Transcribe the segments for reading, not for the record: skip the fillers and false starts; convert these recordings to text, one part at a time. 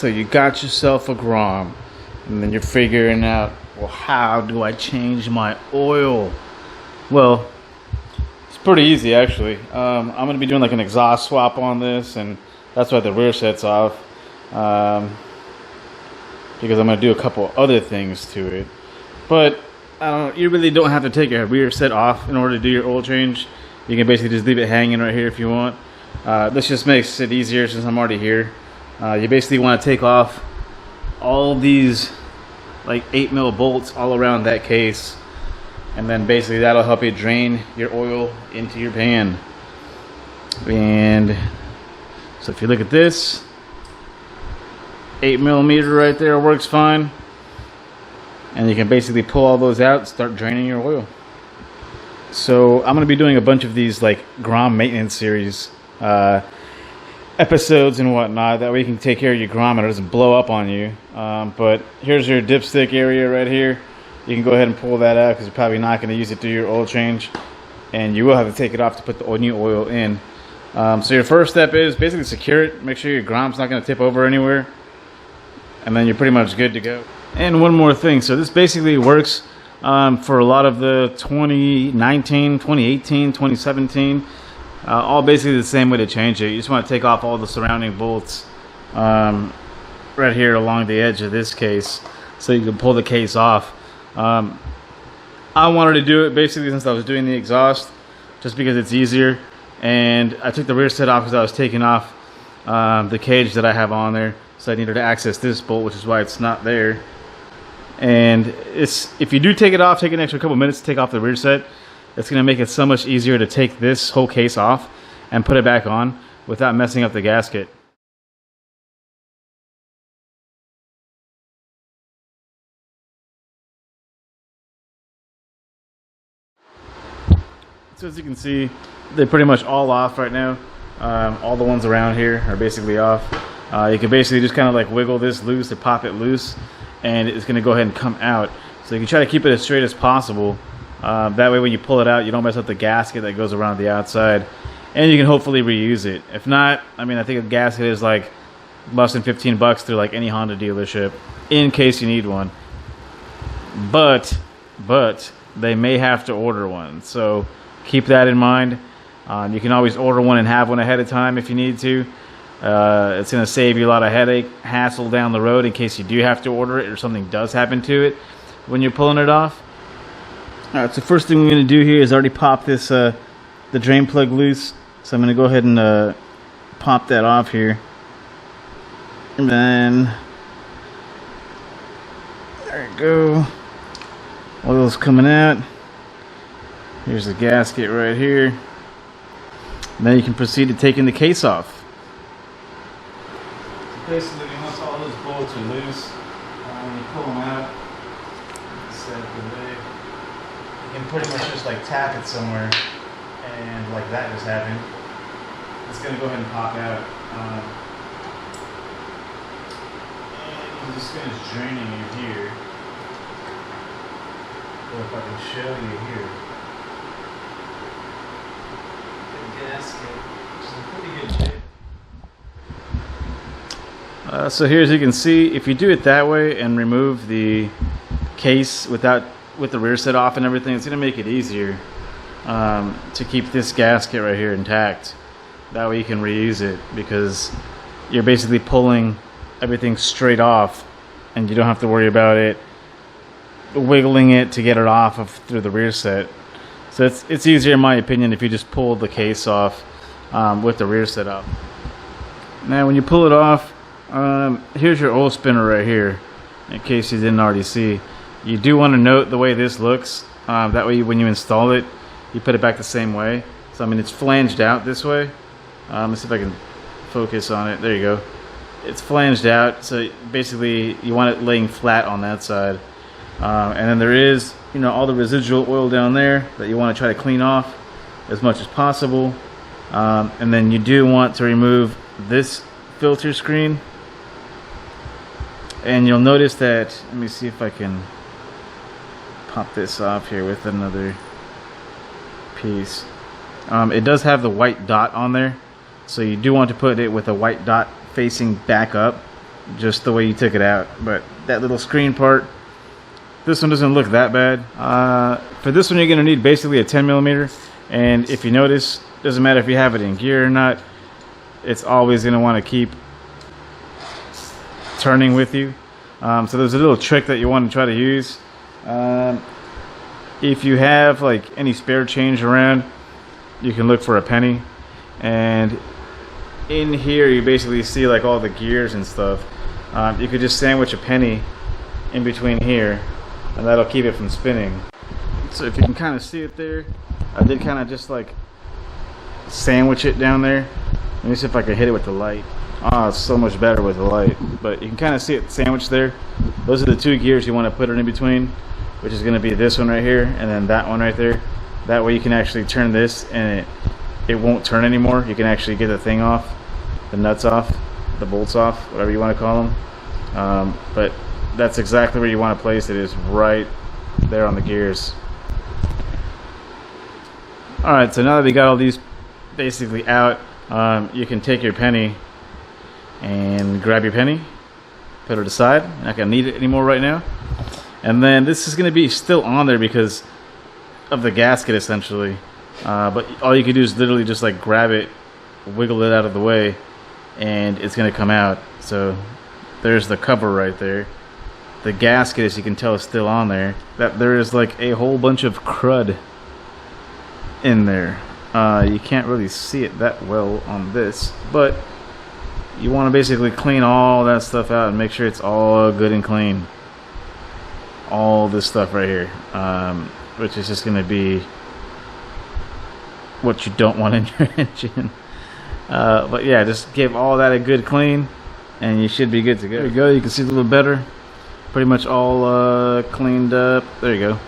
So you got yourself a Grom, and then you're figuring out, well, how do I change my oil? Well, it's pretty easy actually. I'm going to be doing like an exhaust swap on this, and that's why the rear set's off. Because I'm going to do a couple other things to it. But you really don't have to take your rear set off in order to do your oil change. You can basically just leave it hanging right here if you want. This just makes it easier since I'm already here. You basically want to take off all these like 8mm bolts all around that case, and then basically that'll help you drain your oil into your pan. And so if you look at this, 8mm right there works fine, and you can basically pull all those out and start draining your oil. So I'm going to be doing a bunch of these like Grom maintenance series episodes and whatnot, that way you can take care of your Grom and it doesn't blow up on you. But here's your dipstick area right here. You can go ahead and pull that out because you're probably not going to use it to do your oil change, and you will have to take it off to put the new oil in. So your first step is basically secure it. Make sure your Grom's not going to tip over anywhere, and then you're pretty much good to go. And one more thing, so this basically works for a lot of the 2019, 2018, 2017, all basically the same way to change it. You just want to take off all the surrounding bolts right here along the edge of this case, so you can pull the case off. I wanted to do it basically since I was doing the exhaust, just because it's easier, and I took the rear set off because I was taking off the cage that I have on there, so I needed to access this bolt, which is why it's not there. And if you do take it off, take an extra couple minutes to take off the rear set, it's going to make it so much easier to take this whole case off and put it back on without messing up the gasket. So as you can see, they're pretty much all off right now. All the ones around here are basically off. You can basically just kind of like wiggle this loose or pop it loose, and it's going to go ahead and come out. So you can try to keep it as straight as possible. That way when you pull it out, you don't mess up the gasket that goes around the outside, and you can hopefully reuse it. If not, I mean, I think a gasket is like less than 15 bucks through like any Honda dealership in case you need one. But they may have to order one, so keep that in mind. You can always order one and have one ahead of time if you need to. It's going to save you a lot of headache, hassle down the road in case you do have to order it or something does happen to it when you're pulling it off. Alright, so first thing we're going to do here is already pop this the drain plug loose. So I'm going to go ahead and pop that off here. And then there you go. Oil's coming out. Here's the gasket right here. And then you can proceed to taking the case off. Basically, once all those bolts are loose, when you pull them out, you can pretty much just like tap it somewhere, and like that just happened. It's going to go ahead and pop out. And I'm just going to draining you here. So if I can show you here, the gasket is in pretty good shape. So here, as you can see, if you do it that way and remove the case with the rear set off and everything, it's going to make it easier to keep this gasket right here intact. That way you can reuse it, because you're basically pulling everything straight off and you don't have to worry about it wiggling it to get it off through the rear set. So it's easier, in my opinion, if you just pull the case off with the rear set up. Now when you pull it off, here's your oil spinner right here, in case you didn't already see. You do want to note the way this looks. That way when you install it, you put it back the same way. So I mean, it's flanged out this way. Let's see if I can focus on it. There you go. It's flanged out, so basically you want it laying flat on that side. And then there is, all the residual oil down there that you want to try to clean off as much as possible. And then you do want to remove this filter screen. And you'll notice that, let me see if I can pop this off here with another piece. It does have the white dot on there, so you do want to put it with a white dot facing back up. just the way you took it out. But that little screen part, this one doesn't look that bad. For this one, you're going to need basically a 10mm, and if you notice, doesn't matter if you have it in gear or not, it's always going to want to keep turning with you. So there's a little trick that you want to try to use. If you have like any spare change around, you can look for a penny, and in here you basically see like all the gears and stuff. You could just sandwich a penny in between here, and that'll keep it from spinning. So if you can kind of see it there, I did kind of just like sandwich it down there. Let me see if I can hit it with the light. Oh, it's so much better with the light. But you can kind of see it sandwiched there. Those are the two gears you want to put it in between, which is going to be this one right here and then that one right there. That way you can actually turn this and it won't turn anymore. You can actually get the thing off, the nuts off, the bolts off, whatever you want to call them. But that's exactly where you want to place it, is right there on the gears. Alright, so now that we got all these basically out, you can take your penny and grab your penny, put it aside. You're not going to need it anymore right now. And then this is going to be still on there because of the gasket essentially. But all you can do is literally just like grab it, wiggle it out of the way, and it's going to come out. So there's the cover right there. The gasket, as you can tell, is still on there. That there is like a whole bunch of crud in there. You can't really see it that well on this, but you want to basically clean all that stuff out and make sure it's all good and clean. All this stuff right here, which is just going to be what you don't want in your engine. But yeah, just give all that a good clean and you should be good to go. There you go, you can see a little better. Pretty much all cleaned up. There you go.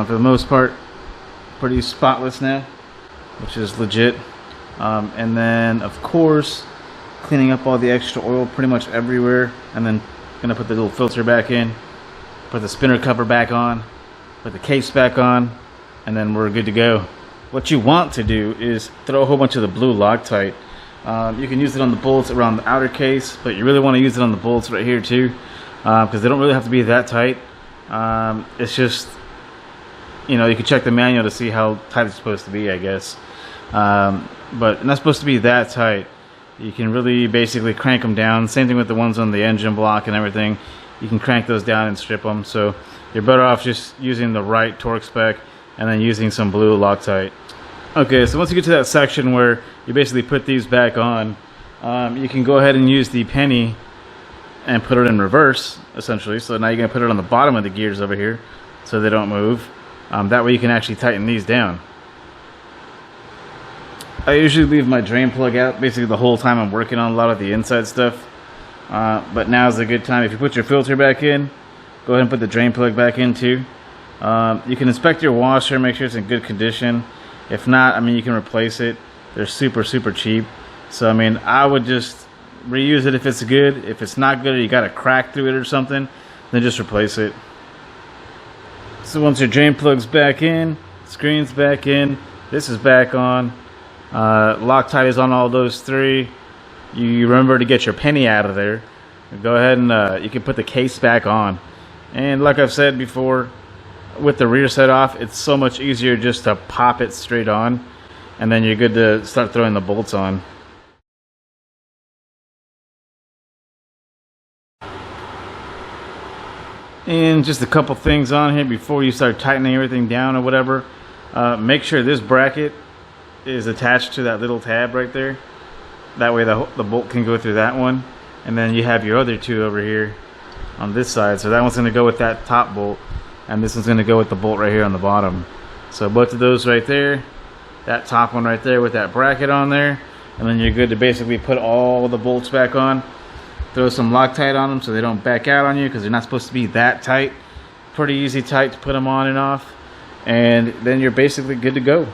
For the most part, pretty spotless now, which is legit. And then of course, cleaning up all the extra oil pretty much everywhere, and then gonna put the little filter back in, put the spinner cover back on, put the case back on, and then we're good to go. What you want to do is throw a whole bunch of the blue Loctite. You can use it on the bolts around the outer case, but you really want to use it on the bolts right here too, because they don't really have to be that tight. It's just, you know, you can check the manual to see how tight it's supposed to be, I guess. But not supposed to be that tight. You can really basically crank them down. Same thing with the ones on the engine block and everything. You can crank those down and strip them. So you're better off just using the right torque spec and then using some blue Loctite. Okay, so once you get to that section where you basically put these back on, you can go ahead and use the penny and put it in reverse, essentially. So now you're going to put it on the bottom of the gears over here so they don't move. That way you can actually tighten these down. I usually leave my drain plug out basically the whole time I'm working on a lot of the inside stuff. But now is a good time. If you put your filter back in, go ahead and put the drain plug back in too. You can inspect your washer, make sure it's in good condition. If not, I mean, you can replace it. They're super cheap. So I mean, I would just reuse it if it's good. If it's not good or you got a crack through it or something, then just replace it. So once your drain plug's back in, screen's back in, this is back on, Loctite is on all those three. You remember to get your penny out of there. Go ahead and you can put the case back on. And like I've said before, with the rear set off, it's so much easier just to pop it straight on, and then you're good to start throwing the bolts on. And just a couple things on here before you start tightening everything down or whatever. Make sure this bracket is attached to that little tab right there. That way the bolt can go through that one, and then you have your other two over here on this side. So that one's going to go with that top bolt, and this one's going to go with the bolt right here on the bottom. So both of those right there, that top one right there with that bracket on there, and then you're good to basically put all the bolts back on. Throw some Loctite on them so they don't back out on you, because they're not supposed to be that tight. Pretty easy tight to put them on and off, and then you're basically good to go.